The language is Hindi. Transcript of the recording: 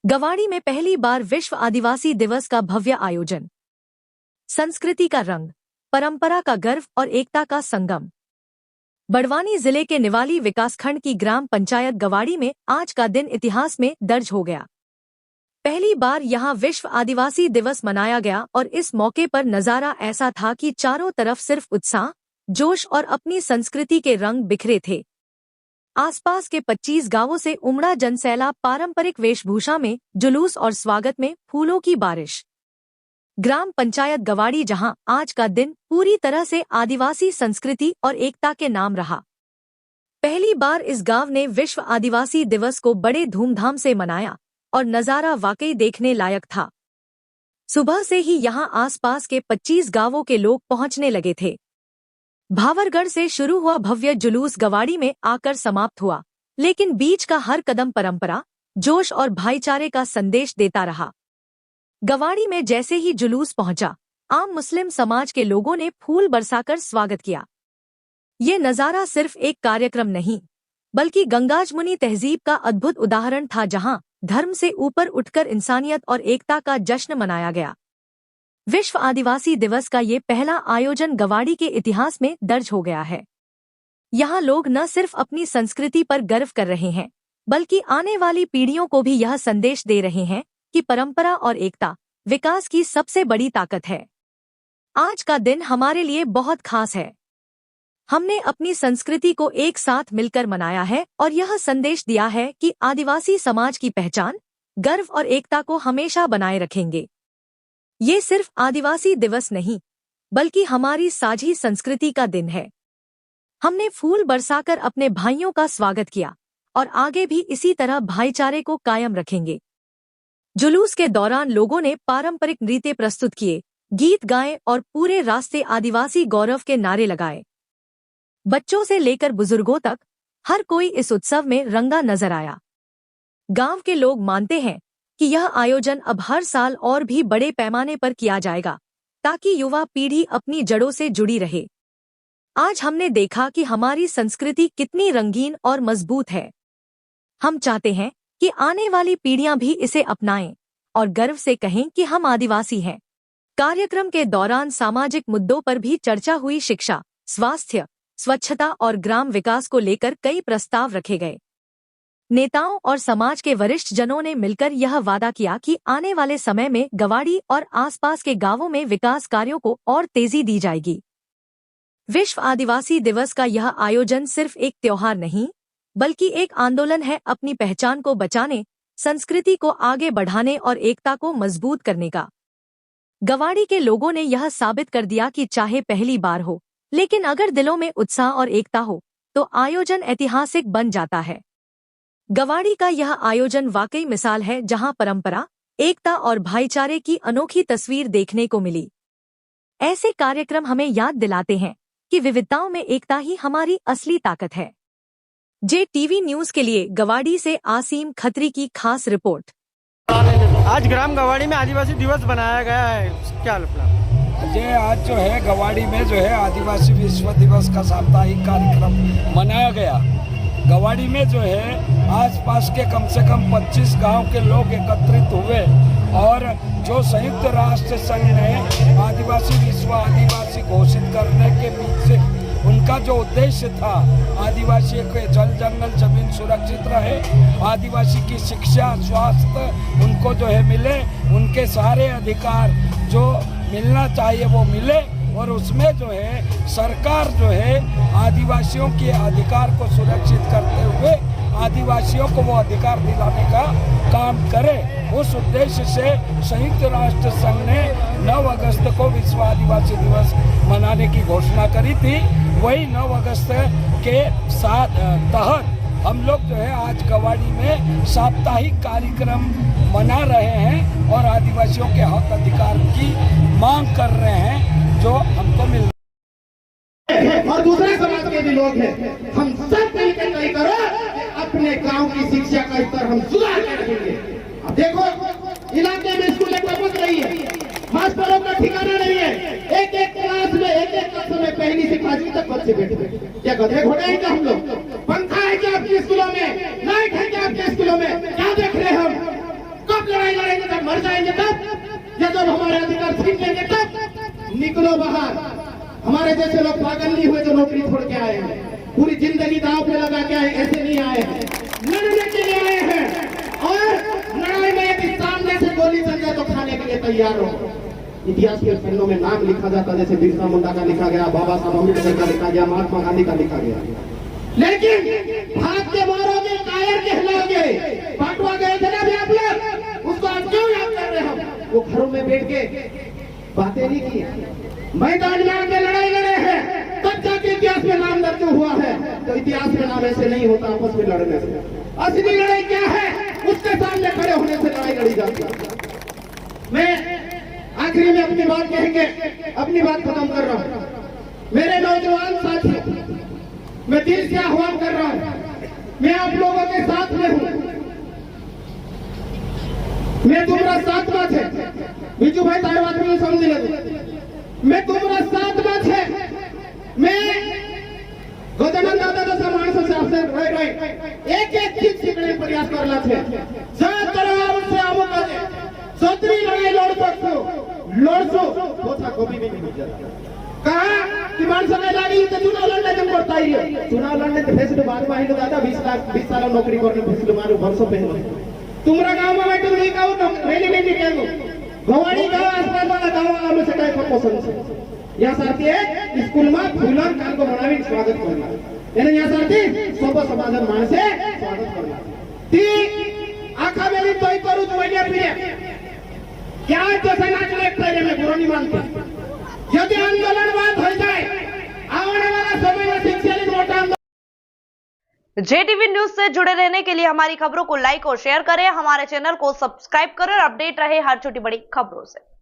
गवाड़ी में पहली बार विश्व आदिवासी दिवस का भव्य आयोजन। संस्कृति का रंग, परंपरा का गर्व और एकता का संगम। बड़वानी जिले के निवाली विकासखंड की ग्राम पंचायत गवाड़ी में आज का दिन इतिहास में दर्ज हो गया। पहली बार यहां विश्व आदिवासी दिवस मनाया गया और इस मौके पर नजारा ऐसा था कि चारों तरफ सिर्फ उत्साह, जोश और अपनी संस्कृति के रंग बिखरे थे। आसपास के 25 गांवों से उमड़ा जनसैलाब पारंपरिक वेशभूषा में, जुलूस और स्वागत में फूलों की बारिश। ग्राम पंचायत गवाड़ी जहां आज का दिन पूरी तरह से आदिवासी संस्कृति और एकता के नाम रहा। पहली बार इस गांव ने विश्व आदिवासी दिवस को बड़े धूमधाम से मनाया और नजारा वाकई देखने लायक था। सुबह से ही यहां आसपास के 25 गांवों के लोग पहुंचने लगे थे। भावरगढ़ से शुरू हुआ भव्य जुलूस गवाड़ी में आकर समाप्त हुआ, लेकिन बीच का हर कदम परंपरा, जोश और भाईचारे का संदेश देता रहा। गवाड़ी में जैसे ही जुलूस पहुंचा, आम मुस्लिम समाज के लोगों ने फूल बरसाकर स्वागत किया। ये नजारा सिर्फ एक कार्यक्रम नहीं, बल्कि गंगाजमुनी तहजीब का अद्भुत उदाहरण था, जहां धर्म से ऊपर उठकर इंसानियत और एकता का जश्न मनाया गया। विश्व आदिवासी दिवस का ये पहला आयोजन गवाड़ी के इतिहास में दर्ज हो गया है। यहाँ लोग न सिर्फ अपनी संस्कृति पर गर्व कर रहे हैं, बल्कि आने वाली पीढ़ियों को भी यह संदेश दे रहे हैं कि परंपरा और एकता विकास की सबसे बड़ी ताकत है। आज का दिन हमारे लिए बहुत खास है। हमने अपनी संस्कृति को एक साथ मिलकर मनाया है और यह संदेश दिया है कि आदिवासी समाज की पहचान, गर्व और एकता को हमेशा बनाए रखेंगे। ये सिर्फ आदिवासी दिवस नहीं, बल्कि हमारी साझी संस्कृति का दिन है। हमने फूल बरसाकर अपने भाइयों का स्वागत किया और आगे भी इसी तरह भाईचारे को कायम रखेंगे। जुलूस के दौरान लोगों ने पारंपरिक नृत्य प्रस्तुत किए, गीत गाए और पूरे रास्ते आदिवासी गौरव के नारे लगाए। बच्चों से लेकर बुजुर्गों तक हर कोई इस उत्सव में रंगा नजर आया। गांव के लोग मानते हैं कि यह आयोजन अब हर साल और भी बड़े पैमाने पर किया जाएगा, ताकि युवा पीढ़ी अपनी जड़ों से जुड़ी रहे। आज हमने देखा कि हमारी संस्कृति कितनी रंगीन और मजबूत है। हम चाहते हैं कि आने वाली पीढ़ियां भी इसे अपनाएं और गर्व से कहें कि हम आदिवासी हैं। कार्यक्रम के दौरान सामाजिक मुद्दों पर भी चर्चा हुई। शिक्षा, स्वास्थ्य, स्वच्छता और ग्राम विकास को लेकर कई प्रस्ताव रखे गए। नेताओं और समाज के वरिष्ठ जनों ने मिलकर यह वादा किया कि आने वाले समय में गवाड़ी और आसपास के गांवों में विकास कार्यों को और तेजी दी जाएगी। विश्व आदिवासी दिवस का यह आयोजन सिर्फ एक त्योहार नहीं, बल्कि एक आंदोलन है अपनी पहचान को बचाने, संस्कृति को आगे बढ़ाने और एकता को मजबूत करने का। गवाड़ी के लोगों ने यह साबित कर दिया कि चाहे पहली बार हो, लेकिन अगर दिलों में उत्साह और एकता हो, तो आयोजन ऐतिहासिक बन जाता है। गवाड़ी का यह आयोजन वाकई मिसाल है, जहां परंपरा, एकता और भाईचारे की अनोखी तस्वीर देखने को मिली। ऐसे कार्यक्रम हमें याद दिलाते हैं कि विविधताओं में एकता ही हमारी असली ताकत है। JTV न्यूज के लिए गवाड़ी से आसिम खत्री की खास रिपोर्ट। आज ग्राम गवाड़ी में आदिवासी दिवस बनाया गया है, क्या मतलब? ये आज जो है गवाड़ी में जो है आदिवासी विश्व दिवस का साप्ताहिक कार्यक्रम मनाया गया। गवाड़ी में जो है आसपास के कम से कम 25 गांव के लोग एकत्रित हुए और जो संयुक्त राष्ट्र संघ ने आदिवासी विश्व आदिवासी घोषित करने के पीछे उनका जो उद्देश्य था, आदिवासियों के जल जंगल जमीन सुरक्षित रहे, आदिवासी की शिक्षा स्वास्थ्य उनको जो है मिले, उनके सारे अधिकार जो मिलना चाहिए वो मिले, और उसमें जो है सरकार जो है आदिवासियों के अधिकार को सुरक्षित करते हुए आदिवासियों को वो अधिकार दिलाने का काम करे। उस उद्देश्य से संयुक्त राष्ट्र संघ ने 9 अगस्त को विश्व आदिवासी दिवस मनाने की घोषणा करी थी। वही 9 अगस्त के तहत हम लोग जो है आज गवाड़ी में साप्ताहिक कार्यक्रम मना रहे हैं और आदिवासियों के हक अधिकार की मांग कर रहे हैं जो हमको मिल रहा है। और दूसरे समाज के भी लोग हैं। हम सब मिलकर तय करो अपने गांव की शिक्षा का स्तर हम सुधार कर रखेंगे। अब देखो इलाके में स्कूलें टपक रही है, मास्टरों का ठिकाना नहीं है। एक क्लास में एक कक्षा में पहली से 5वीं तक बच्चे बैठे। क्या गधे घोड़े हैं क्या हम लोग? पंखा है क्या आपके स्कूलों में? लाइट है क्या आपके स्कूलों में? क्या देख रहे हैं हम? कब बाहर। हमारे जैसे लोग पागल नहीं हुए जो नौकरी छोड़ के आए हैं, पूरी जिंदगी दांव पे लगा के आए, ऐसे नहीं आए हैं, लड़ने के लिए आए हैं। और लड़ाई में यदि सामने से गोली चल जाए तो खाने के लिए तैयार हो। इतिहास के पन्नों में नाम लिखा जाता, जैसे बिरसा मुंडा का लिखा गया, बाबा साहब अम्बेडकर का लिखा गया, महात्मा गांधी का लिखा गया। लेकिन भाग के मारोगे, कायर कहलाओगे। पाटवा गए थे ना अभी आप लोग, उसको आज क्यों याद कर रहे हम? वो घरों में बैठ के बातें नहीं की, मैदान में आके लड़ाई लड़े हैं, तब जाके इतिहास में नाम दर्ज हुआ है। तो इतिहास में नाम ऐसे नहीं होता आपस में लड़ने से। असली लड़ाई क्या है? उसके सामने खड़े होने से लड़ाई लड़ी जाती है। मैं आखिरी में अपनी बात कहेंगे, अपनी बात खत्म कर रहा हूं। मेरे नौजवान साथियों, मैं दिल से आह्वान कर रहा हूं, मैं आप लोगों के साथ में हूं। मैं तुम्हारा साथ में है, बीजू भाई तारे बात में समझ ले, मैं तुम्हारा साथ में है। मैं गजानन दादा जैसा मानसों से आपसे रह एक एक चीज सीखने का प्रयास करना है। सात तरह से आवो सत्री लड़ाई लड़ लड़सो पोथा को भी नहीं मिल जाता। कहा कि मानसों ने लड़ी तो चुनाव लड़ने तुम करता ही है। चुनाव लड़ने तो फैसले बाद में आएगा दादा, 20 साल नौकरी करने फैसले मारो वर्षों पहले। तुम्हारा गांव में बैठे नहीं कहूँ रैली नहीं कहूँ, गवाड़ी गांव आसपास वाला गांव में से कई पसंद है। यहाँ साथी है स्कूल में फूलन काल को मनावी स्वागत करना, यानी यहाँ साथी सब समाधान मानसे स्वागत करना। ती आखा मेरी तो ही करूँ जो वही पीड़े क्या जैसे नाच लेते हैं, मैं बुरा नहीं मानती। यदि आंदोलन बात हो जाए, आने वाला समय में शिक्षा मोटा JTV न्यूज से जुड़े रहने के लिए हमारी खबरों को लाइक और शेयर करें, हमारे चैनल को सब्सक्राइब करें और अपडेट रहे हर छोटी बड़ी खबरों से।